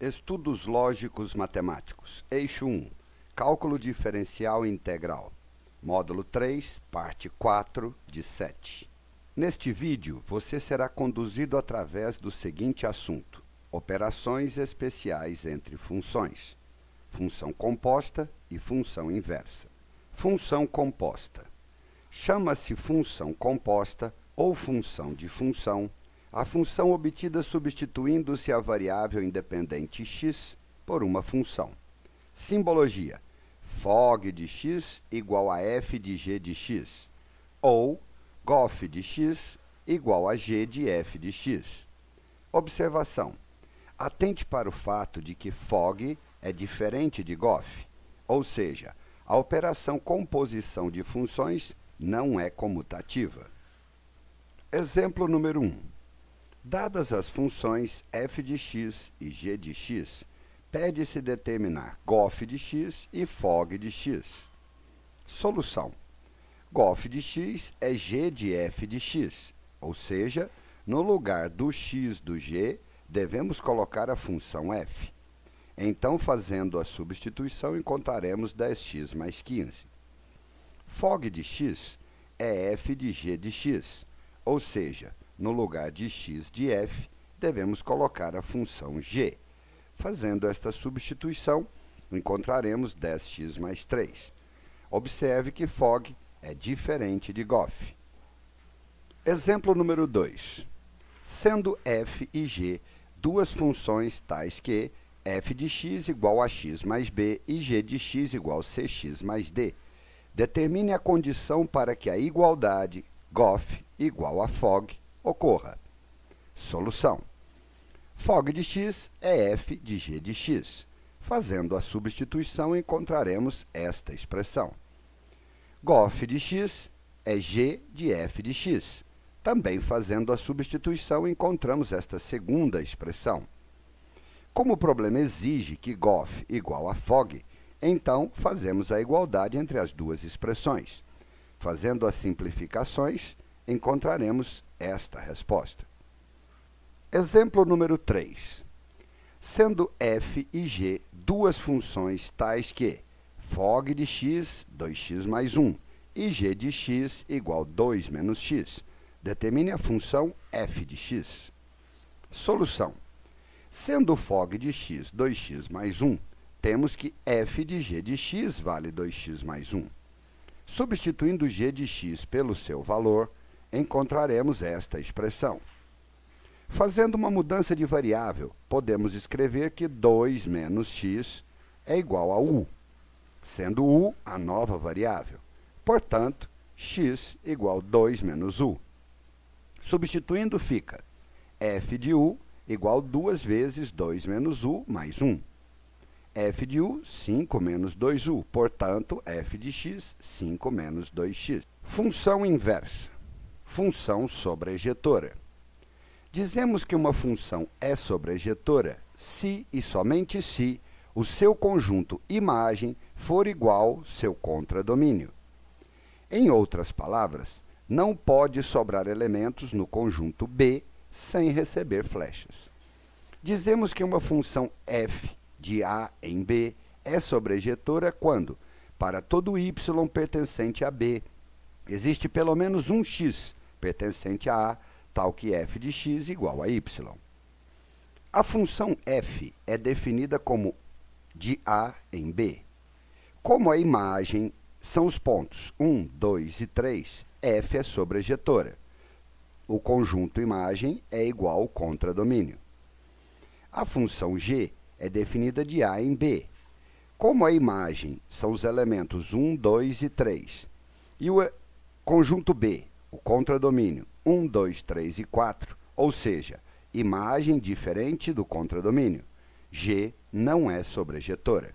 Estudos lógicos matemáticos. Eixo 1. Cálculo diferencial integral. Módulo 3, parte 4, de 7. Neste vídeo, você será conduzido através do seguinte assunto: operações especiais entre funções. Função composta e função inversa. Função composta. Chama-se função composta ou função de função a função obtida substituindo-se a variável independente x por uma função. Simbologia: fog de x igual a f de g de x, ou gof de x igual a g de f de x. Observação: atente para o fato de que fog é diferente de gof, ou seja, a operação composição de funções não é comutativa. Exemplo número 1. Dadas as funções f de x e g de x, pede-se determinar gof de x e fog de x. Solução: gof de x é g de f de x, ou seja, no lugar do x do g, devemos colocar a função f. Então, fazendo a substituição, encontraremos 10x mais 15. Fog de x é f de g de x, ou seja, no lugar de x de f, devemos colocar a função g. Fazendo esta substituição, encontraremos 10x mais 3. Observe que fog é diferente de gof. Exemplo número 2. Sendo f e g duas funções tais que f de x igual a x mais b e g de x igual a cx mais d, determine a condição para que a igualdade gof igual a fog ocorra. Solução: fog de x é f de g de x. Fazendo a substituição, encontraremos esta expressão. Gof de x é g de f de x. Também fazendo a substituição, encontramos esta segunda expressão. Como o problema exige que gof igual a fog, então fazemos a igualdade entre as duas expressões. Fazendo as simplificações, encontraremos esta resposta. Exemplo número 3. Sendo f e g duas funções tais que fog de x, 2x mais 1, e g de x igual 2 menos x, determine a função f de x. Solução: sendo fog de x 2x mais 1, temos que f de g de x vale 2x mais 1. Substituindo g de x pelo seu valor, encontraremos esta expressão. Fazendo uma mudança de variável, podemos escrever que 2 menos x é igual a u, sendo u a nova variável. Portanto, x igual 2 menos u. Substituindo, fica f de u igual 2 vezes 2 menos u mais 1. f de u, 5 menos 2u. Portanto, f de x, 5 menos 2x. Função inversa. Função sobrejetora. Dizemos que uma função é sobrejetora se e somente se o seu conjunto imagem for igual seu contradomínio. Em outras palavras, não pode sobrar elementos no conjunto B sem receber flechas. Dizemos que uma função f de A em B é sobrejetora quando, para todo y pertencente a B, existe pelo menos um x pertencente a A, tal que f de x igual a y. A função f é definida como de A em B. Como a imagem são os pontos 1, 2 e 3, f é sobrejetora. O conjunto imagem é igual ao contradomínio. A função g é definida de A em B. Como a imagem são os elementos 1, 2 e 3, e o conjunto B, o contradomínio, 1, 2, 3 e 4, ou seja, imagem diferente do contradomínio, g não é sobrejetora.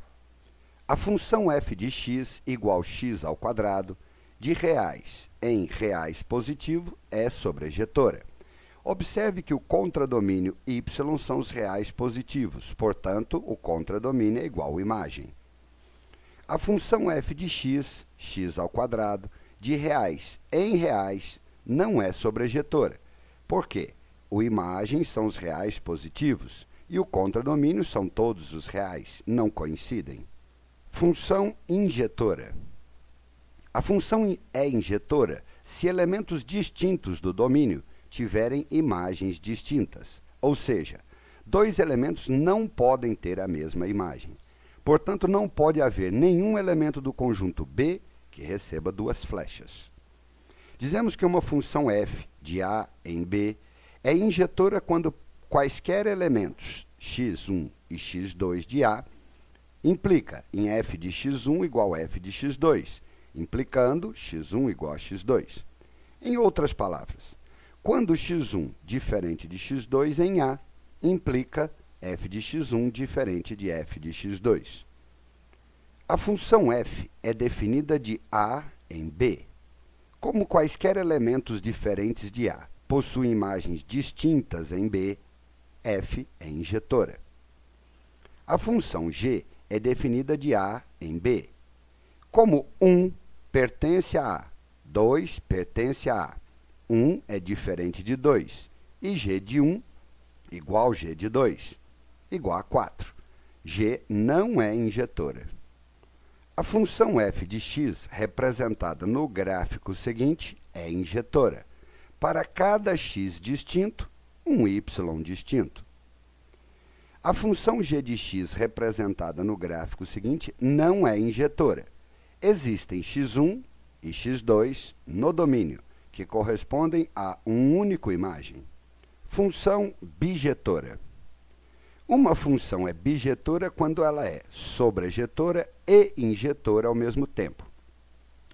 A função f de x igual x ao quadrado, de reais em reais positivo, é sobrejetora. Observe que o contradomínio y são os reais positivos, portanto, o contradomínio é igual à imagem. A função f de x, x ao quadrado, de reais em reais, não é sobrejetora. Por quê? O imagem são os reais positivos e o contradomínio são todos os reais, não coincidem. Função injetora. A função é injetora se elementos distintos do domínio tiverem imagens distintas, ou seja, dois elementos não podem ter a mesma imagem. Portanto, não pode haver nenhum elemento do conjunto B que receba duas flechas. Dizemos que uma função f de A em B é injetora quando quaisquer elementos x1 e x2 de A implica em f de x1 igual a f de x2, implicando x1 igual a x2. Em outras palavras, quando x1 diferente de x2 em A implica f de x1 diferente de f de x2. A função f é definida de A em B. Como quaisquer elementos diferentes de A possuem imagens distintas em B, f é injetora. A função g é definida de A em B. Como 1 pertence a A, 2 pertence a A, 1 é diferente de 2, e g de 1 igual g de 2, igual a 4. G não é injetora. A função f de x, representada no gráfico seguinte, é injetora. Para cada x distinto, um y distinto. A função g de x, representada no gráfico seguinte, não é injetora. Existem x1 e x2 no domínio, que correspondem a um único imagem. Função bijetora. Uma função é bijetora quando ela é sobrejetora e injetora ao mesmo tempo.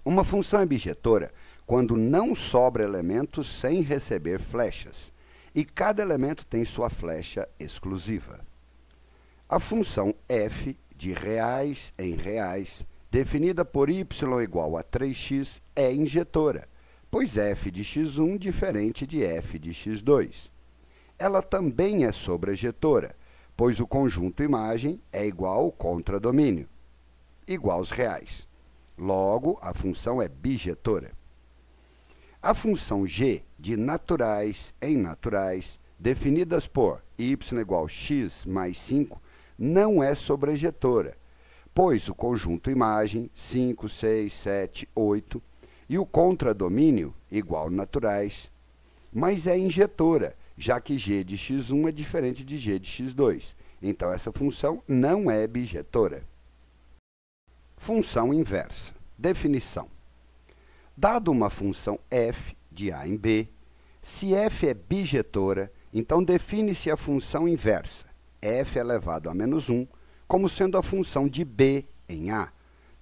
Uma função é bijetora quando não sobra elementos sem receber flechas, e cada elemento tem sua flecha exclusiva. A função f de reais em reais, definida por y igual a 3x, é injetora, pois f de x1 diferente de f de x2. Ela também é sobrejetora, pois o conjunto imagem é igual ao contradomínio, igual aos reais. Logo, a função é bijetora. A função g de naturais em naturais, definidas por y igual a x mais 5, não é sobrejetora, pois o conjunto imagem, 5, 6, 7, 8, e o contradomínio, igual naturais, mas é injetora, já que g de x1 é diferente de g de x2. Então, essa função não é bijetora. Função inversa. Definição. Dado uma função f de A em B, se f é bijetora, então define-se a função inversa, f elevado a menos 1, como sendo a função de B em A,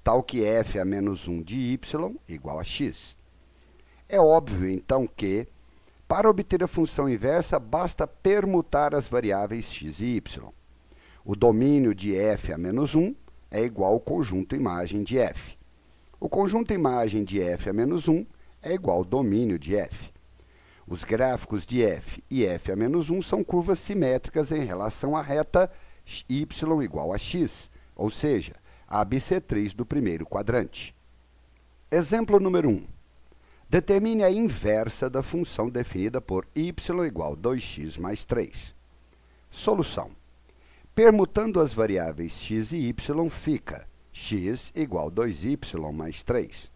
tal que f a menos 1 de y igual a x. É óbvio, então, que, para obter a função inversa, basta permutar as variáveis x e y. O domínio de f a menos 1 é igual ao conjunto imagem de f. O conjunto imagem de f a menos 1 é igual ao domínio de f. Os gráficos de f e f a menos 1 são curvas simétricas em relação à reta y igual a x, ou seja, a bissetriz do primeiro quadrante. Exemplo número 1. Determine a inversa da função definida por y igual a 2x mais 3. Solução. Permutando as variáveis x e y, fica x igual a 2y mais 3.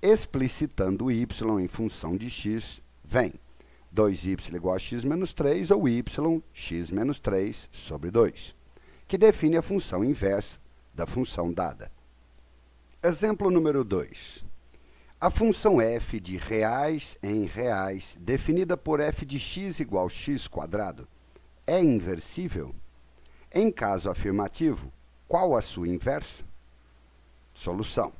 Explicitando y em função de x, vem 2y igual a x menos 3 ou y x menos 3 sobre 2, que define a função inversa da função dada. Exemplo número 2. A função f de reais em reais, definida por f de x igual a x², é inversível? Em caso afirmativo, qual a sua inversa? Solução.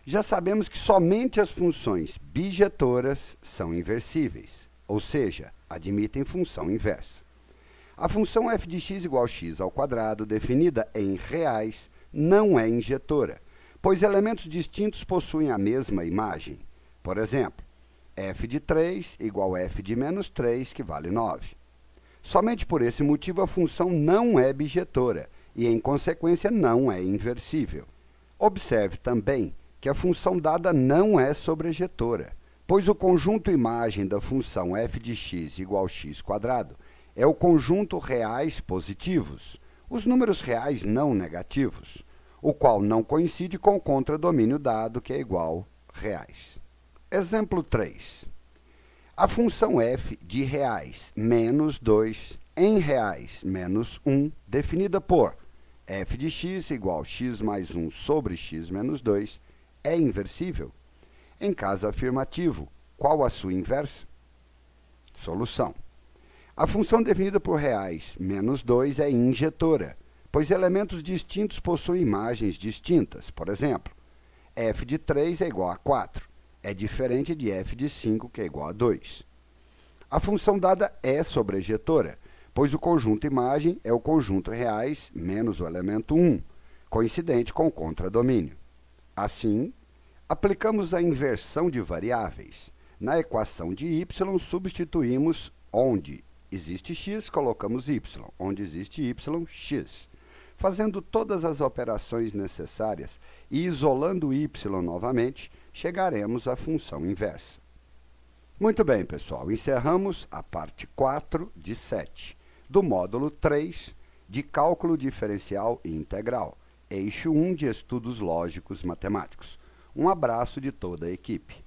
Já sabemos que somente as funções bijetoras são inversíveis, ou seja, admitem função inversa. A função f de x igual a x², definida em reais, não é injetora, pois elementos distintos possuem a mesma imagem. Por exemplo, f de 3 igual a f de menos 3, que vale 9. Somente por esse motivo a função não é bijetora e, em consequência, não é inversível. Observe também que a função dada não é sobrejetora, pois o conjunto imagem da função f de x igual a x² é o conjunto reais positivos, os números reais não negativos, o qual não coincide com o contradomínio dado, que é igual reais. Exemplo 3. A função f de reais menos 2 em reais menos 1, definida por f de x igual x mais 1 sobre x menos 2, é inversível? Em caso afirmativo, qual a sua inversa? Solução. A função definida por reais menos 2 é injetora, pois elementos distintos possuem imagens distintas. Por exemplo, f de 3 é igual a 4. É diferente de f de 5, que é igual a 2. A função dada é sobrejetora, pois o conjunto imagem é o conjunto reais menos o elemento 1, coincidente com o contradomínio. Assim, aplicamos a inversão de variáveis. Na equação de y, substituímos onde existe x, colocamos y, onde existe y, x. Fazendo todas as operações necessárias e isolando y novamente, chegaremos à função inversa. Muito bem, pessoal, encerramos a parte 4 de 7, do módulo 3 de Cálculo Diferencial e Integral, eixo 1 de Estudos Lógicos Matemáticos. Um abraço de toda a equipe.